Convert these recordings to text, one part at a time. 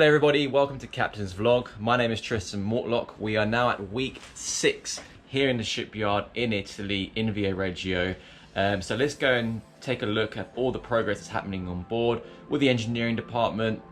everybody, welcome to Captain's Vlog. My name is Tristan Mortlock. We are now at week 6 here in the shipyard in Italy, in Viareggio. So let's go and take a look at all the progress that's happening on board with the engineering department,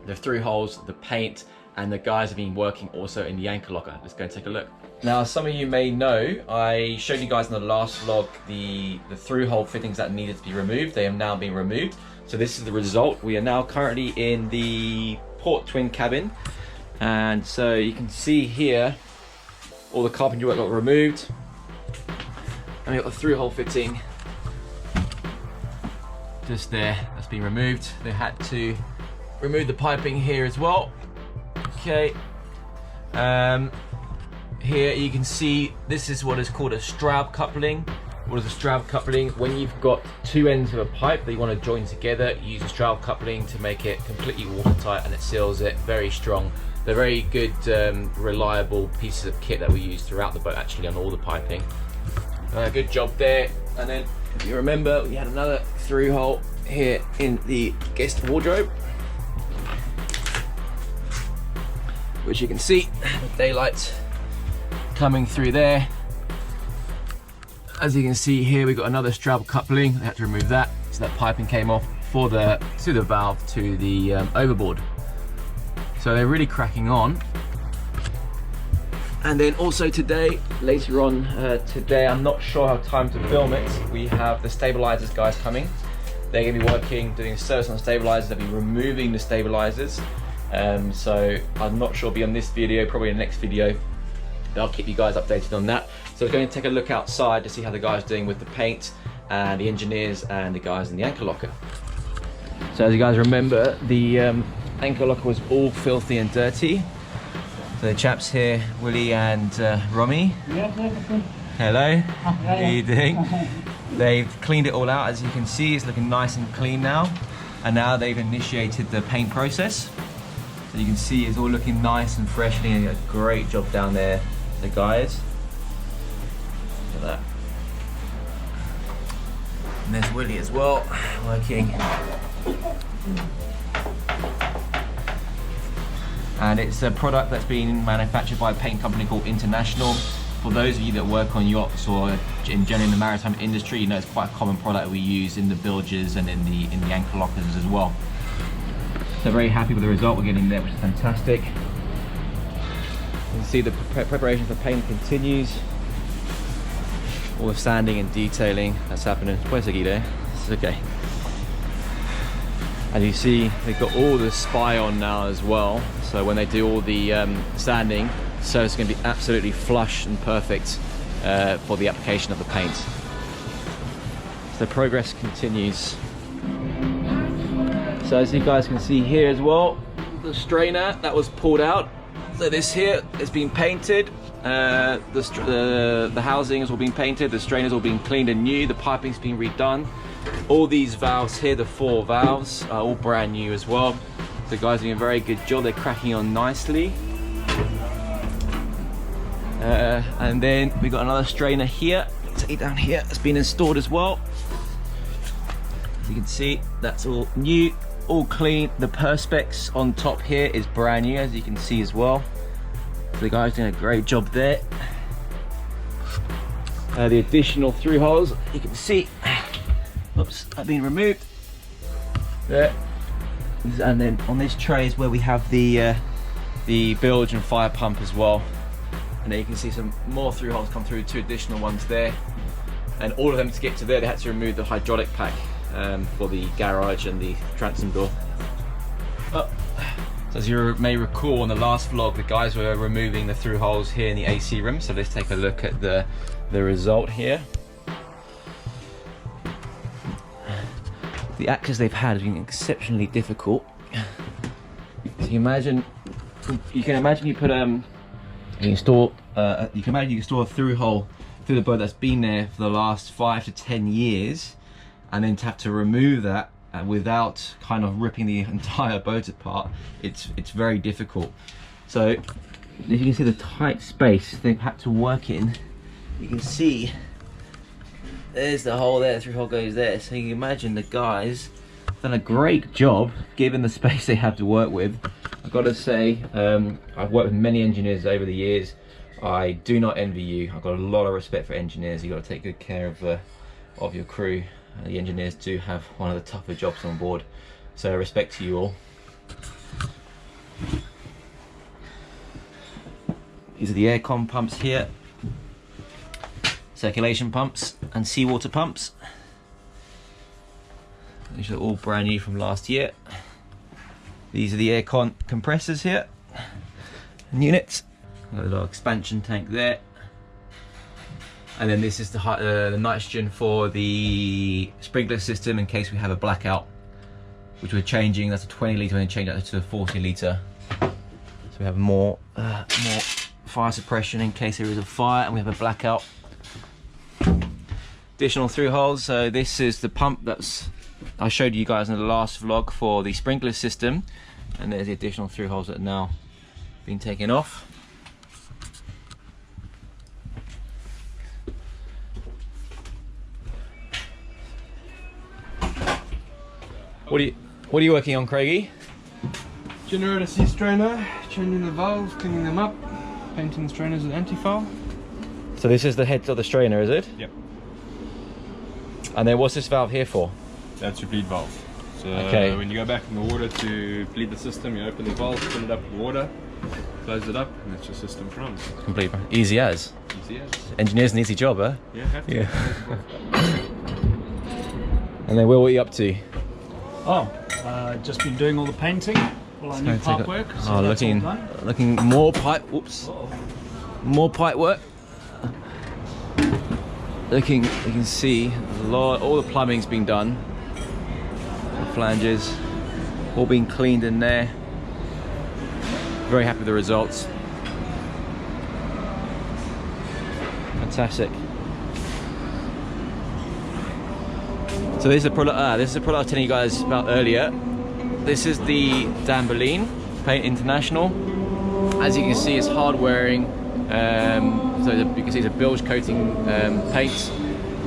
the through holes, the paint, and the guys have been working also in the anchor locker. Let's go and take a look. Now, some of you may know, I showed you guys in the last vlog the through hole fittings that needed to be removed. They have now been removed. So this is the result. We are now currently in the port twin cabin. And so you can see here, all the carpentry work got removed. And we've got the through hole fitting just there, that's been removed. They had to remove the piping here as well. Okay. Here you can see this is what is called a Straub coupling. What is a Straub coupling? When you've got two ends of a pipe that you want to join together, you use a Straub coupling to make it completely watertight, and it seals it very strong. They're very good, reliable pieces of kit that we use throughout the boat, actually, on all the piping. Good job there. And then, if you remember, we had another through hole here in the guest wardrobe, which you can see the daylight coming through there. As you can see here, we've got another Straub coupling. I had to remove that, so that piping came off for the valve to the overboard. So they're really cracking on. And then also today, later on today, I'm not sure how time to film it, we have the stabilizers guys coming. They're going to be working, doing a service on the stabilizers. They'll be removing the stabilizers. So I'm not sure it'll be on this video, probably in the next video. I'll keep you guys updated on that. So we're going to take a look outside to see how the guys are doing with the paint, and the engineers and the guys in the anchor locker. So as you guys remember, the anchor locker was all filthy and dirty. So the chaps here, Willie and Romy. Hello, how are you doing? They've cleaned it all out. As you can see, it's looking nice and clean now. And now they've initiated the paint process. So you can see it's all looking nice and fresh. Doing a great job down there, the guys. Look at that. And there's Willie as well, working. And it's a product that's been manufactured by a paint company called International. For those of you that work on yachts or in general in the maritime industry, you know it's quite a common product we use in the bilges and in the anchor lockers as well. So very happy with the result we're getting there, which is fantastic. You can see the preparation for paint continues. All the sanding and detailing that's happening. Puoi seguire? It's okay. And you see they've got all the spy on now as well. So when they do all the sanding, so it's going to be absolutely flush and perfect for the application of the paint. So progress continues. So as you guys can see here as well, the strainer that was pulled out. So this here has been painted. The housing has all been painted. The strainer's all been cleaned and new. The piping's been redone. All these valves here, the 4 valves, are all brand new as well. The guys are doing a very good job. They're cracking on nicely. And then we got another strainer here. Take it down here. It's been installed as well. As you can see, that's all new, all clean. The perspex on top here is brand new, as you can see as well. So the guys doing a great job there. The additional through holes, you can see, oops, have been removed. There. And then on this tray is where we have the bilge and fire pump as well. And then you can see some more through holes come through, 2 additional ones there. And all of them, to get to there, they had to remove the hydraulic pack for the garage and the transom door. Oh. So as you may recall, in the last vlog, the guys were removing the through holes here in the AC room. So let's take a look at the result here. The access they've had has been exceptionally difficult. So you can imagine you put you can store a through hole through the boat that's been there for the last 5 to 10 years, and then to have to remove that without kind of ripping the entire boat apart. It's very difficult. So as you can see, the tight space they've had to work in, you can see there's the hole there, the through hole goes there. So you can imagine the guys done a great job given the space they have to work with. I've got to say, I've worked with many engineers over the years. I do not envy you. I've got a lot of respect for engineers. You've got to take good care of your crew. The engineers do have one of the tougher jobs on board. So respect to you all. These are the aircon pumps here. Circulation pumps and seawater pumps. These are all brand new from last year. These are the aircon compressors here and units. Got a little expansion tank there. And then this is the nitrogen for the sprinkler system in case we have a blackout, which we're changing. That's a 20 litre, we're going to change that to a 40 litre. So we have more fire suppression in case there is a fire and we have a blackout. Additional through holes. So this is the pump that's I showed you guys in the last vlog for the sprinkler system, and there's the additional through holes that are now been taken off. What are you working on, Craigie? Generator C strainer, changing the valves, cleaning them up, painting the strainers with anti-foul. So this is the head of the strainer, is it? Yep. And then what's this valve here for? That's your bleed valve. So okay. When you go back in the water to bleed the system, you open the valve, fill it up with water, close it up, and that's your system runs. Complete. Easy as. Easy as. Engineer's an easy job, huh? Yeah, have to. Yeah. And then where were you up to? Just been doing all the painting, all our new pipe work. So oh, looking more pipe. Whoops. More pipe work. You can see all the plumbing's been done. The flanges, all been cleaned in there. Very happy with the results. Fantastic. So this is a product. This is a product I was telling you guys about earlier. This is the Dambeline Paint International. As you can see, it's hard wearing. So you can see it's a bilge coating paint,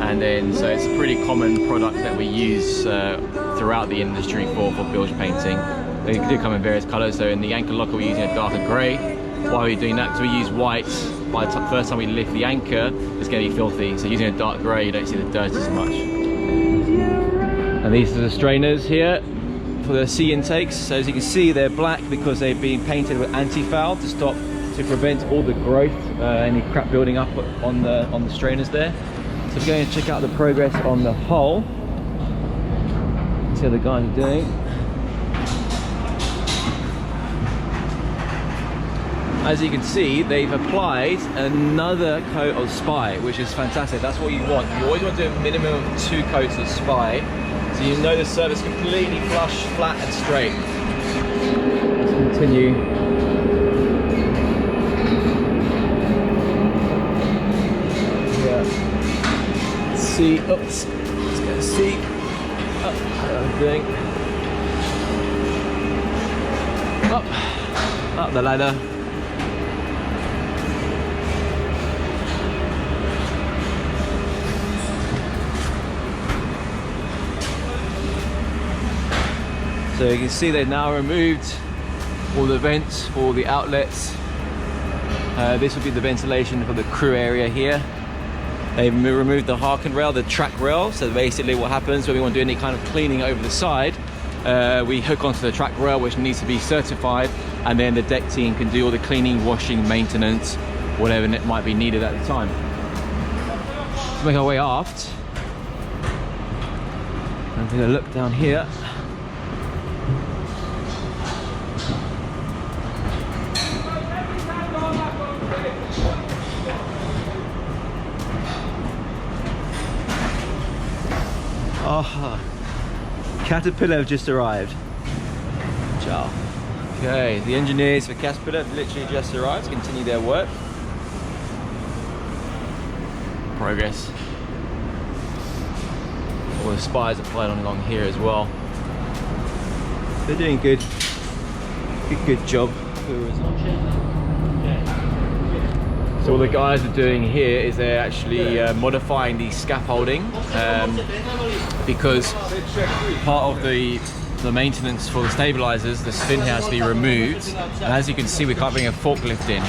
and then so it's a pretty common product that we use throughout the industry for bilge painting. They do come in various colours. So in the anchor locker we're using a darker grey. Why are we doing that? Because we use white. By the first time we lift the anchor, it's going to be filthy. So using a dark grey, you don't see the dirt as much. And these are the strainers here for the sea intakes. So as you can see, they're black because they've been painted with anti-foul to prevent all the growth, any crap building up on the strainers there. So we're going to check out the progress on the hull. See how the guys are doing. As you can see, they've applied another coat of spy, which is fantastic. That's what you want. You always want to do a minimum of 2 coats of spy, so you know the surface completely flush, flat and straight. Let's continue. Yeah. See, oops. Let's go see. Up, thing. Up the ladder. So you can see they've now removed all the vents, all the outlets. This would be the ventilation for the crew area here. They've removed the Harken rail, the track rail. So basically what happens when we want to do any kind of cleaning over the side, we hook onto the track rail, which needs to be certified, and then the deck team can do all the cleaning, washing, maintenance, whatever it might be needed at the time. Let's make our way aft. I'm going to look down here. Oh, Caterpillar have just arrived. Ciao. Okay, the engineers for Caterpillar have literally just arrived to continue their work. Progress. All the spies applied on along here as well. They're doing good. Good job. So what the guys are doing here is they're actually modifying the scaffolding because part of the the maintenance for the stabilizers, this fin here has to be removed, and as you can see we can't bring a forklift in.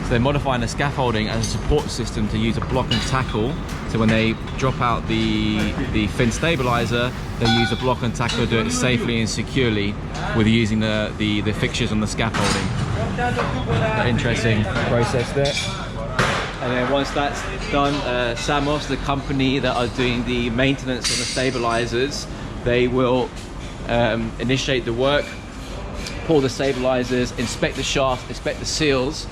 So they're modifying the scaffolding as a support system to use a block and tackle. So when they drop out the fin stabilizer, they use a block and tackle to do it safely and securely with using the fixtures on the scaffolding. Interesting process there. And then once that's done, Samos, the company that are doing the maintenance on the stabilizers, they will initiate the work, pull the stabilizers, inspect the shaft, inspect the seals,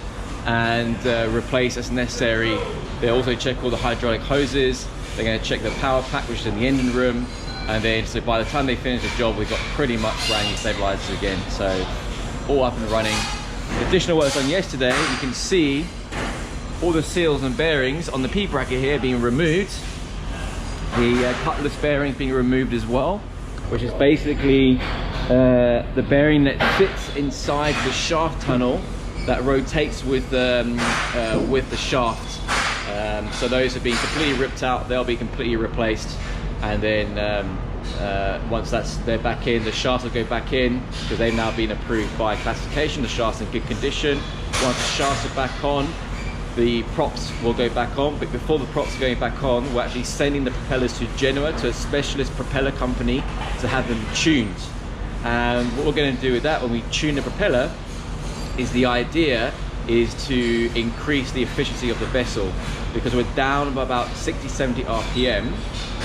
and replace as necessary. They also check all the hydraulic hoses. They're going to check the power pack, which is in the engine room, and then so by the time they finish the job, we've got pretty much brand new stabilizers again. So all up and running. The additional work done yesterday, you can see all the seals and bearings on the P bracket here being removed. The cutlass bearings being removed as well, which is basically the bearing that sits inside the shaft tunnel that rotates with the shaft. So those have been completely ripped out. They'll be completely replaced, and then once they're back in, the shafts will go back in because they've now been approved by classification. The shafts in good condition. Once the shafts are back on, the props will go back on, but before the props are going back on, we're actually sending the propellers to Genoa, to a specialist propeller company, to have them tuned. And what we're going to do with that when we tune the propeller is the idea is to increase the efficiency of the vessel, because we're down by about 60-70 RPM.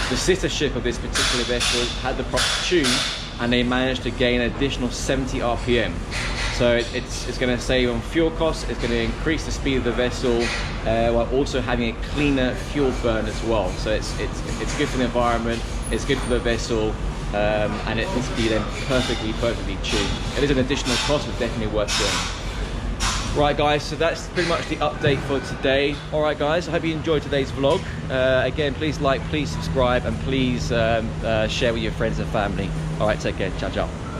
The sister ship of this particular vessel had the props tuned and they managed to gain an additional 70 RPM. So it's going to save on fuel costs, it's going to increase the speed of the vessel, while also having a cleaner fuel burn as well. So it's good for the environment, it's good for the vessel, and it needs to be then perfectly tuned. It is an additional cost, but definitely worth doing. Right guys, so that's pretty much the update for today. Alright guys, I hope you enjoyed today's vlog. Again, please like, please subscribe, and please share with your friends and family. Alright, take care, ciao ciao.